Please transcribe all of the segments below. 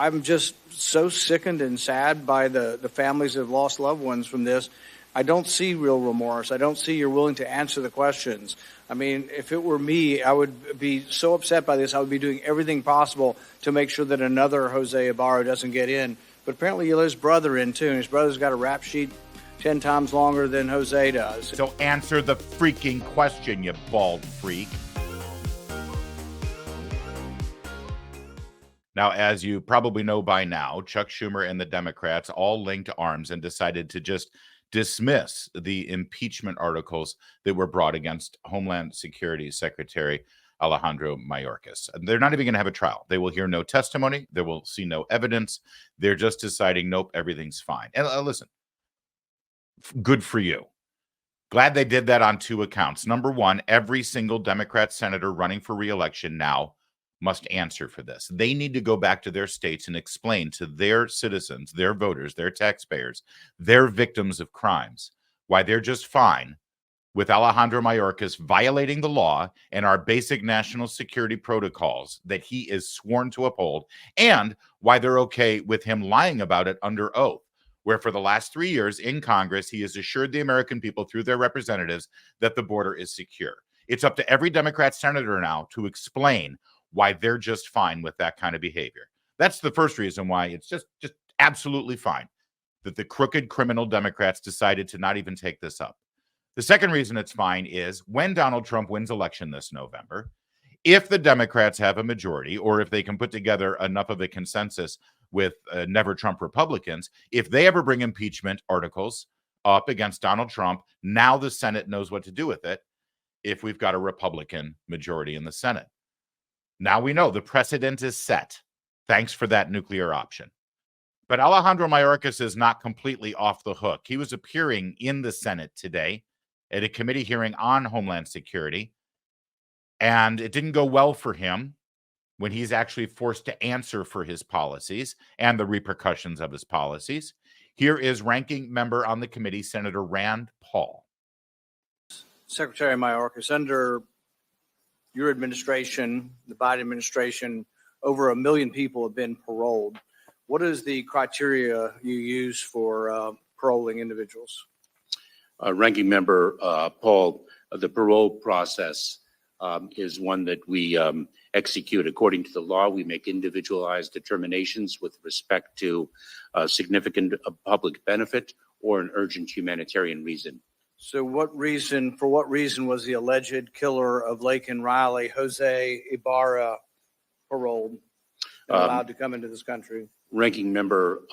I'm just so sickened and sad by the families that have lost loved ones from this. I don't see real remorse. I don't see you're willing to answer the questions. I mean, if it were me, I would be so upset by this. I would be doing everything possible to make sure that another Jose Ibarra doesn't get in. But apparently he let his brother in, too. And his brother's got a rap sheet 10 times longer than Jose does. So answer the freaking question, you bald freak. Now, as you probably know by now, Chuck Schumer and the Democrats all linked arms and decided to just dismiss the impeachment articles that were brought against Homeland Security Secretary Alejandro Mayorkas. They're not even going to have a trial. They will hear no testimony. They will see no evidence. They're just deciding, nope, everything's fine. And listen, good for you. Glad they did that on two accounts. Number one, every single Democrat senator running for re-election now must answer for this. They need to go back to their states and explain to their citizens, their voters, their taxpayers, their victims of crimes, why they're just fine with Alejandro Mayorkas violating the law and our basic national security protocols that he is sworn to uphold, and why they're okay with him lying about it under oath, where for the last 3 years in Congress, he has assured the American people through their representatives that the border is secure. It's up to every Democrat senator now to explain why they're just fine with that kind of behavior. That's the first reason why it's just absolutely fine that the crooked criminal Democrats decided to not even take this up. The second reason it's fine is when Donald Trump wins election this November, if the Democrats have a majority, or if they can put together enough of a consensus with never Trump Republicans, if they ever bring impeachment articles up against Donald Trump, now the Senate knows what to do with it if we've got a Republican majority in the Senate. Now we know the precedent is set. Thanks for that nuclear option. But Alejandro Mayorkas is not completely off the hook. He was appearing in the Senate today at a committee hearing on Homeland Security, and it didn't go well for him when he's actually forced to answer for his policies and the repercussions of his policies. Here is ranking member on the committee, Senator Rand Paul. Secretary Mayorkas, under your administration, the Biden administration, over 1 million people have been paroled. What is the criteria you use for paroling individuals? Ranking Member Paul, the parole process is one that we execute according to the law. We make individualized determinations with respect to significant public benefit or an urgent humanitarian reason. So for what reason was the alleged killer of Laken Riley, Jose Ibarra, paroled and allowed to come into this country? Ranking Member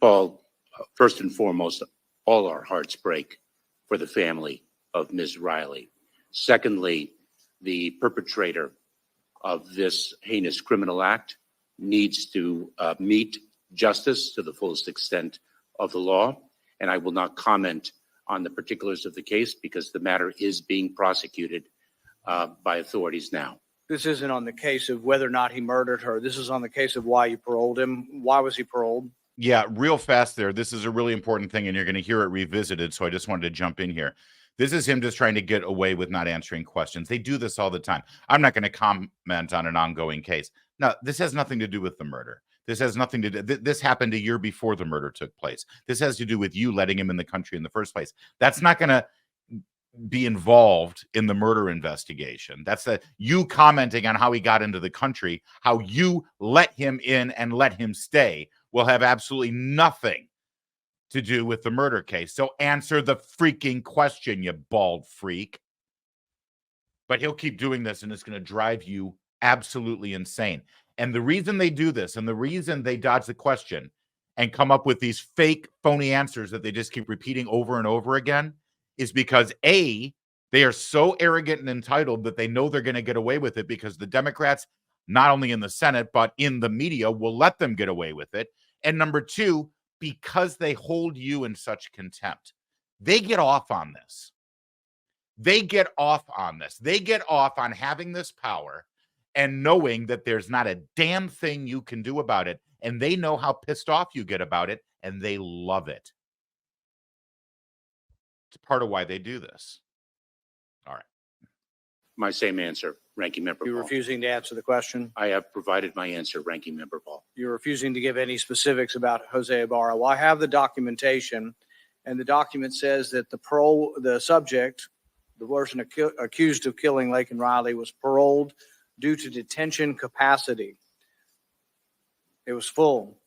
Paul, first and foremost, all our hearts break for the family of Ms. Riley. Secondly, the perpetrator of this heinous criminal act needs to meet justice to the fullest extent of the law. And I will not comment on the particulars of the case because the matter is being prosecuted by authorities now. This isn't on the case of whether or not he murdered her. This is on the case of why you paroled him. Why was he paroled? Yeah, real fast there. This is a really important thing, and you're going to hear it revisited, so I just wanted to jump in here. This is him just trying to get away with not answering questions. They do this all the time. I'm not going to comment on an ongoing case. Now, this has nothing to do with the murder. This has nothing to do. This happened a year before the murder took place. This has to do with you letting him in the country in the first place. That's not going to be involved in the murder investigation. That's you commenting on how he got into the country, how you let him in and let him stay will have absolutely nothing to do with the murder case. So answer the freaking question, you bald freak. But he'll keep doing this, and it's going to drive you absolutely insane. And the reason they do this, and the reason they dodge the question and come up with these fake, phony answers that they just keep repeating over and over again, is because A, they are so arrogant and entitled that they know they're going to get away with it because the Democrats, not only in the Senate, but in the media, will let them get away with it. And number two, because they hold you in such contempt. They get off on this. They get off on this. They get off on having this power and knowing that there's not a damn thing you can do about it. And they know how pissed off you get about it, and they love it. It's part of why they do this. All right. My same answer. Ranking Member You're Paul. refusing to answer the question. I have provided my answer, Ranking Member Paul. You're refusing to give any specifics about Jose Ibarra. Well, I have the documentation, and the document says that the subject, the person accused of killing Laken Riley, was paroled due to detention capacity. It was full.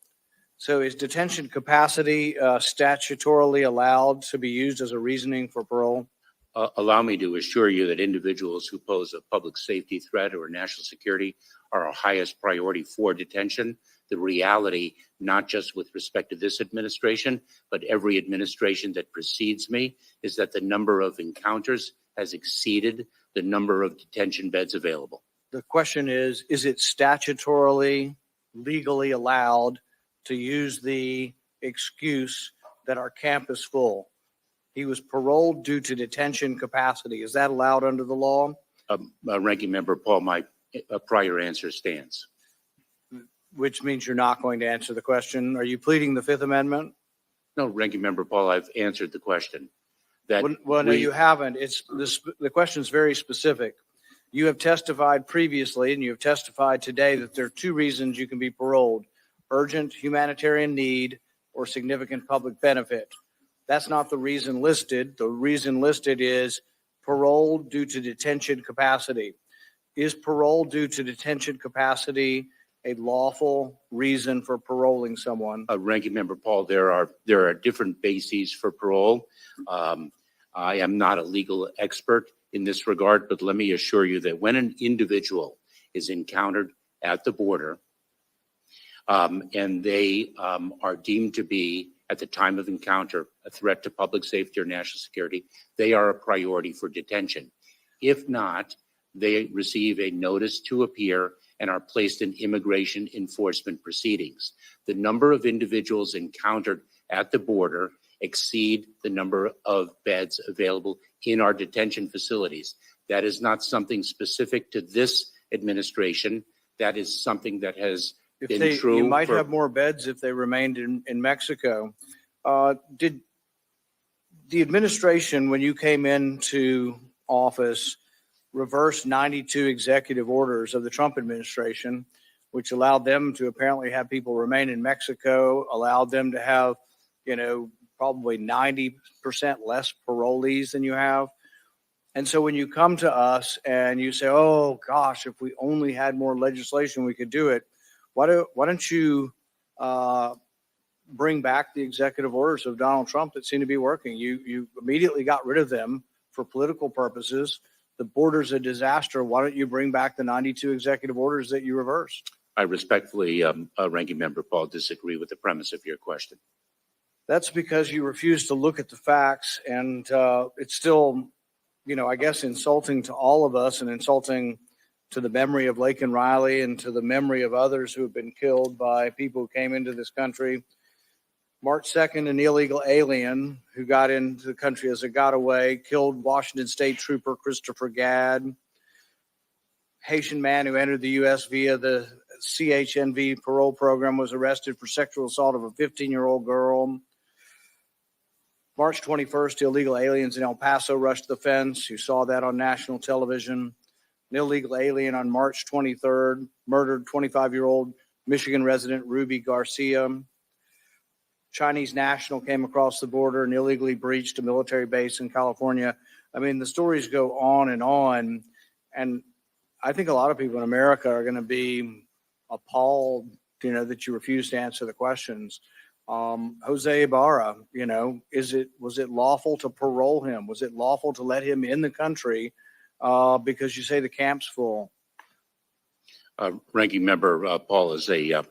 So is detention capacity statutorily allowed to be used as a reasoning for parole? Allow me to assure you that individuals who pose a public safety threat or national security are our highest priority for detention. The reality, not just with respect to this administration, but every administration that precedes me, is that the number of encounters has exceeded the number of detention beds available. The question is it statutorily, legally allowed to use the excuse that our camp is full? He was paroled due to detention capacity. Is that allowed under the law? Ranking Member Paul, my prior answer stands. Which means you're not going to answer the question. Are you pleading the Fifth Amendment? No, Ranking Member Paul, I've answered the question. No, you haven't. The question is very specific. You have testified previously, and you have testified today, that there are two reasons you can be paroled: urgent humanitarian need or significant public benefit. That's not the reason listed. The reason listed is parole due to detention capacity. Is parole due to detention capacity a lawful reason for paroling someone? Ranking Member Paul, there are different bases for parole. I am not a legal expert in this regard, but let me assure you that when an individual is encountered at the border and they are deemed to be, at the time of encounter, a threat to public safety or national security, they are a priority for detention. If not, they receive a notice to appear and are placed in immigration enforcement proceedings. The number of individuals encountered at the border exceed the number of beds available in our detention facilities. That is not something specific to this administration. That is something that has been true. You might have more beds if they remained in Mexico. Did the administration, when you came into office, reverse 92 executive orders of the Trump administration, which allowed them to apparently have people remain in Mexico, allowed them to have, probably 90% less parolees than you have? And so when you come to us and you say, oh gosh, if we only had more legislation, we could do it. Why don't you bring back the executive orders of Donald Trump that seem to be working? You immediately got rid of them for political purposes. The border's a disaster. Why don't you bring back the 92 executive orders that you reversed? I respectfully, Ranking Member Paul, disagree with the premise of your question. That's because you refuse to look at the facts, and it's still, I guess, insulting to all of us and insulting to the memory of Laken Riley and to the memory of others who have been killed by people who came into this country. March 2nd, an illegal alien who got into the country as a getaway killed Washington State Trooper Christopher Gadd. Haitian man who entered the U.S. via the CHNV parole program was arrested for sexual assault of a 15-year-old girl. March 21st, illegal aliens in El Paso rushed the fence. You saw that on national television. An illegal alien on March 23rd murdered 25-year-old Michigan resident Ruby Garcia. Chinese national came across the border and illegally breached a military base in California. I mean, the stories go on. And I think a lot of people in America are going to be appalled, that you refuse to answer the questions. Jose Ibarra, was it lawful to parole him? Was it lawful to let him in the country because you say the camp's full? Ranking Member Paul is a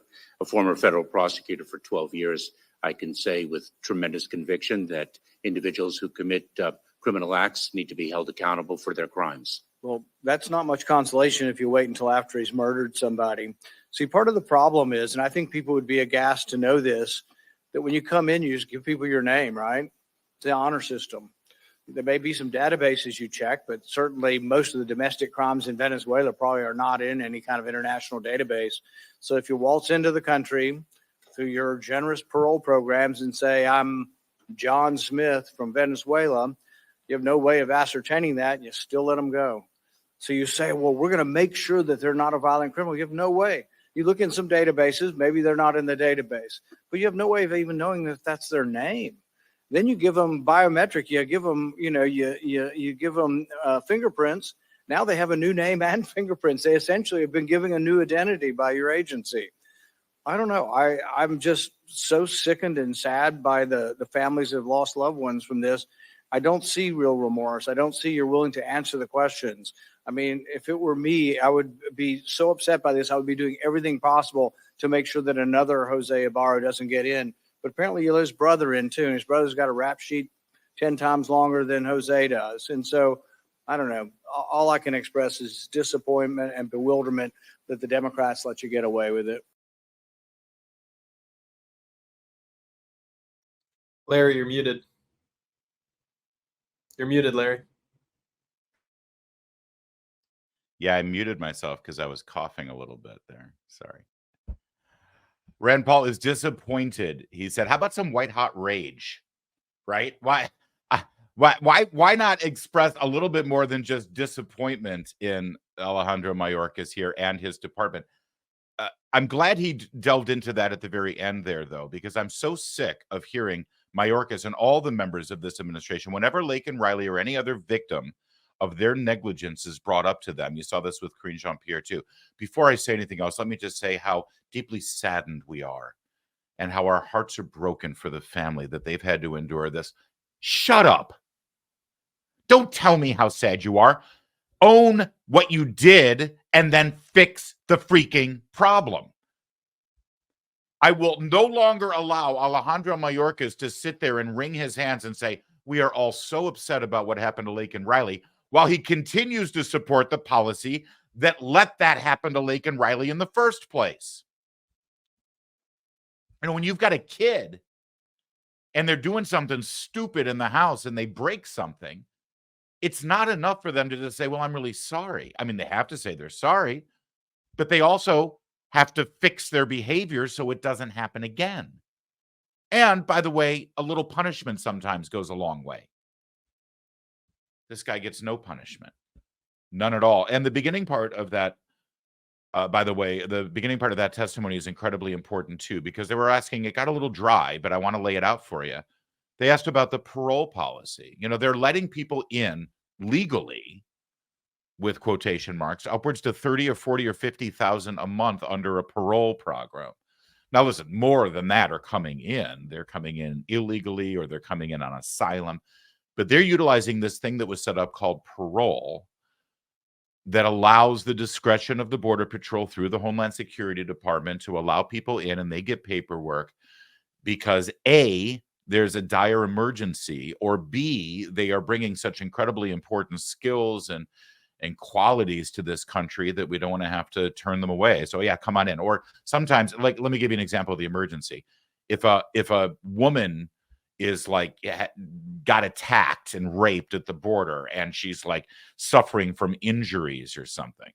former federal prosecutor for 12 years. I can say with tremendous conviction that individuals who commit criminal acts need to be held accountable for their crimes. Well, that's not much consolation if you wait until after he's murdered somebody. See, part of the problem is, and I think people would be aghast to know this, that when you come in, you just give people your name, right? It's the honor system. There may be some databases you check, but certainly most of the domestic crimes in Venezuela probably are not in any kind of international database. So if you waltz into the country through your generous parole programs and say, I'm John Smith from Venezuela, you have no way of ascertaining that, and you still let them go. So you say, well, we're going to make sure that they're not a violent criminal. You have no way. You look in some databases, maybe they're not in the database, but you have no way of even knowing that that's their name. Then you give them biometric, you give them, you give them fingerprints. Now they have a new name and fingerprints. They essentially have been given a new identity by your agency. I don't know. I'm just so sickened and sad by the families that have lost loved ones from this. I don't see real remorse. I don't see you're willing to answer the questions. I mean, if it were me, I would be so upset by this. I would be doing everything possible to make sure that another Jose Ibarra doesn't get in. But apparently you let his brother in too. And his brother's got a rap sheet 10 times longer than Jose does. And so, I don't know. All I can express is disappointment and bewilderment that the Democrats let you get away with it. Larry, you're muted. You're muted, Larry. Yeah, I muted myself because I was coughing a little bit there. Sorry. Rand Paul is disappointed. He said, how about some white hot rage? Right? Why not express a little bit more than just disappointment in Alejandro Mayorkas here and his department? I'm glad he delved into that at the very end there, though, because I'm so sick of hearing Mayorkas and all the members of this administration, whenever Laken Riley or any other victim of their negligence is brought up to them. You saw this with Karine Jean-Pierre, too. Before I say anything else, let me just say how deeply saddened we are and how our hearts are broken for the family that they've had to endure this. Shut up. Don't tell me how sad you are. Own what you did and then fix the freaking problem. I will no longer allow Alejandro Mayorkas to sit there and wring his hands and say, we are all so upset about what happened to Laken Riley, while he continues to support the policy that let that happen to Laken Riley in the first place. And when you've got a kid and they're doing something stupid in the house and they break something, it's not enough for them to just say, well, I'm really sorry. I mean, they have to say they're sorry, but they also have to fix their behavior so it doesn't happen again. And by the way, a little punishment sometimes goes a long way. This guy gets no punishment, none at all. And the beginning part of that, by the way, the beginning part of that testimony is incredibly important too, because they were asking, it got a little dry, but I want to lay it out for you. They asked about the parole policy. You know, they're letting people in legally, with quotation marks, upwards to 30 or 40 or 50,000 a month under a parole program. Now, listen, more than that are coming in. They're coming in illegally or they're coming in on asylum. But they're utilizing this thing that was set up called parole that allows the discretion of the Border Patrol through the Homeland Security Department to allow people in, and they get paperwork because A, there's a dire emergency, or B, they are bringing such incredibly important skills and qualities to this country that we don't want to have to turn them away. So yeah, come on in. Or sometimes, like, let me give you an example of the emergency. If a woman is like got attacked and raped at the border and she's like suffering from injuries or something,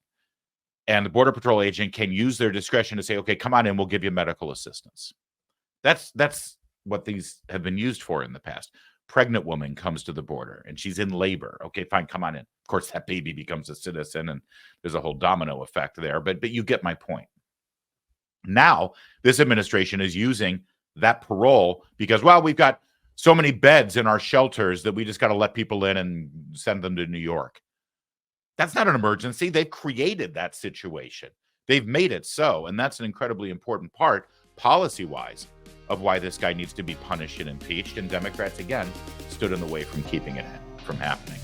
and the Border Patrol agent can use their discretion to say, okay, come on in, we'll give you medical assistance. That's what these have been used for in the past. Pregnant woman comes to the border and she's in labor. Okay, fine, come on in. Of course, that baby becomes a citizen and there's a whole domino effect there, but you get my point. Now, this administration is using that parole because, well, we've got so many beds in our shelters that we just got to let people in and send them to New York. That's not an emergency. They've created that situation. They've made it so, and that's an incredibly important part, policy-wise, of why this guy needs to be punished and impeached, and Democrats, again, stood in the way from keeping it from happening.